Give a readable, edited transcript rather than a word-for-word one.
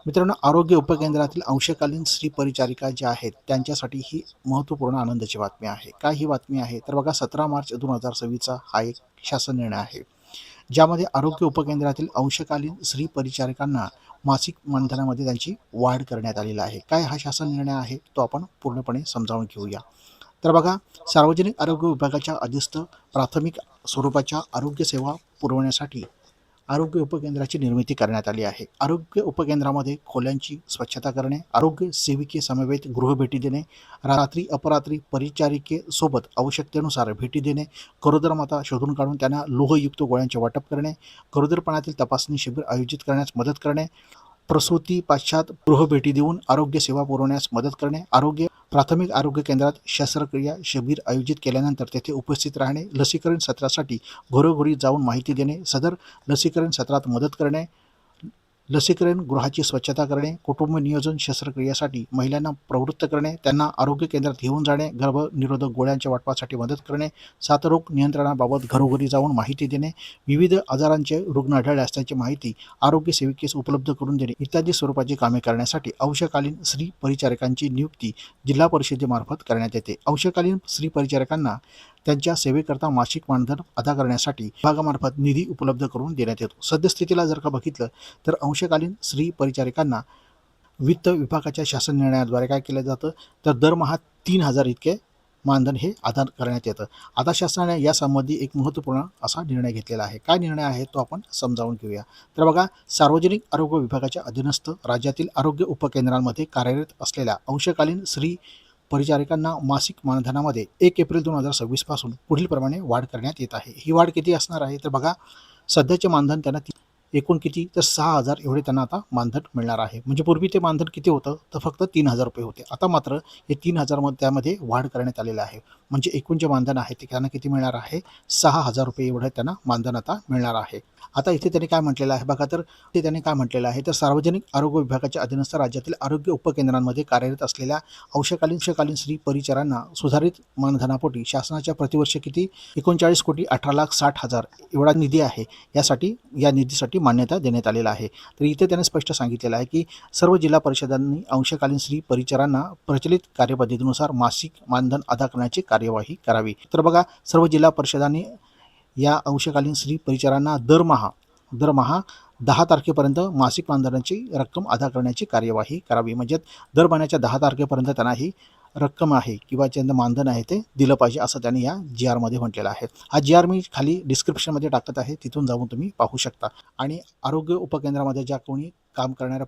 मित्रांनो, आरोग्य उपकेंद्रातील अंशकालीन स्त्री परिचारिका ज्या आहेत, त्यांच्यासाठी ही महत्त्वपूर्ण आनंदाची बातमी आहे. काय ही बातमी आहे? तर बघा 17 मार्च 2026चा हा एक शासन निर्णय आहे. ज्यामध्ये आरोग्य उपकेंद्रातील अंशकालीन स्त्री परिचारिकांना मासिक मानधनामध्ये त्यांची वाढ करण्यात आलेला आहे. काय हा शासन निर्णय आहे? तो आपण पूर्णपणे समजावून घेऊया. तर बघा, सार्वजनिक आरोग्य विभागाच्या अधीस्त प्राथमिक स्वरूपाच्या आरोग्य सेवा पुरवण्यासाठी आरोग्य उपकेंद्राची निर्मिती करण्यात आली आहे. आरोग्य उपकेंद्रामध्ये खोल्यांची स्वच्छता करणे, आरोग्य सेविकेसमवेत गृहभेटी देणे, रात्री अपरात्री परिचारिकेसोबत आवश्यकतेनुसार भेटी देणे, गरोदर माता शोधून काढून त्यांना लोहयुक्त गोळ्यांचे वाटप करणे, गरोदरपणातील तपासणी शिबिर आयोजित करण्यास मदत करणे, प्रसूती पश्चात गृहभेटी देऊन आरोग्य सेवा पुरवण्यास मदत करणे, प्राथमिक आरोग्य केंद्रात शस्त्रक्रिया शिबिर आयोजित केल्यानंतर तेथे उपस्थित राहणे, लसीकरण सत्रासाठी घरोघरी जाऊन माहिती देणे, सदर लसीकरण सत्रात मदत करणे, लसीकरण गृहाची स्वच्छता करणे, कुटुंब नियोजन शस्त्रक्रियेसाठी महिलांना प्रवृत्त करणे, त्यांना आरोग्य केंद्रात घेऊन जाणे, गर्भनिरोधक गोळ्यांच्या वाटपासाठी मदत करणे, साथरोग नियंत्रणाबाबत घरोघरी जाऊन माहिती देणे, विविध आजारांचे रुग्ण आढळल्यास त्याची माहिती आरोग्य सेविकेस उपलब्ध करून देणे इत्यादी स्वरूपाची कामे करण्यासाठी अंशकालीन स्त्री परिचारिकांची नियुक्ती जिल्हा परिषदेमार्फत करण्यात येते. अंशकालीन स्त्री परिचारिकांना त्यांच्या सेवेकरता मासिक मानधन अदा करण्यासाठी विभागामार्फत निधी उपलब्ध करून देण्यात येतो. सद्यस्थितीला जर का बघितलं तर अंशकालीन स्त्री परिचारिकांना वित्त विभागाच्या शासन निर्णयाद्वारे काय केलं जातं, तर दरमहा 3,000 इतके मानधन हे अदा करण्यात येतं. आता शासनाने यासंबंधी एक महत्त्वपूर्ण असा निर्णय घेतलेला आहे. काय निर्णय आहे तो आपण समजावून घेऊया. तर बघा, सार्वजनिक आरोग्य विभागाच्या अधीनस्थ राज्यातील आरोग्य उपकेंद्रांमध्ये कार्यरत असलेल्या अंशकालीन स्त्री परिचारिकांना मासिक मानधनामध्ये 1 एप्रिल 2026 पासून पुढील प्रमाणे वाढ करण्यात येत आहे. ही वाढ किती असणार आहे? तर बघा, सध्याचे मानधन त्यांना एकूण किती, तर 6,000 एवढे त्यांना आता मानधन मिळणार आहे. म्हणजे पूर्वी ते मानधन किती होतं, तर फक्त 3,000 रुपये होते. आता मात्र हे 3,000 त्यामध्ये वाढ करण्यात आलेलं आहे. म्हणजे एकूण जे मानधन आहे ते त्यांना किती मिळणार आहे, 6,000 रुपये एवढं त्यांना मानधन आता मिळणार आहे. आता इथे त्यांनी काय म्हटलेलं आहे बघा, तर ते त्यांनी काय म्हटलेलं आहे, तर सार्वजनिक आरोग्य विभागाच्या अधीनस्थ राज्यातील आरोग्य उपकेंद्रांमध्ये कार्यरत असलेल्या अंशकालीन स्त्री परिचारांना सुधारित मानधनापोटी शासनाच्या प्रतिवर्ष किती 39,18,60,000 एवढा निधी आहे. या निधीसाठी मान्यता देण्यात आलेला आहे. तर इथे त्याने स्पष्ट सांगितलेलं आहे की सर्व जिल्हा परिषदांनी अंशकालीन स्त्री परिचारांना प्रचलित कार्यपद्धतीनुसार मासिक मानधन अदा करण्याची कार्यवाही करावी. तर बघा, सर्व जिल्हा परिषदांनी या अंशकालीन स्त्री परिचारांना दरमहा 10 तारखेपर्यंत मासिक मानधनाची रक्कम अदा करण्याची कार्यवाही करावी. म्हणजे दर महिन्याच्या 10 तारखेपर्यंत त्यांना ही रक्कम आहे किंवा ज्यांचं मानधन आहे ते दिलं पाहिजे, असं त्यांनी या जी-आरमध्ये म्हटलेलं आहे. हा जी-आर मी खाली डिस्क्रिप्शनमध्ये टाकत आहे, तिथून जाऊन तुम्ही पाहू शकता. आणि आरोग्य उपकेंद्रामध्ये ज्या कोणी काम करणाऱ्या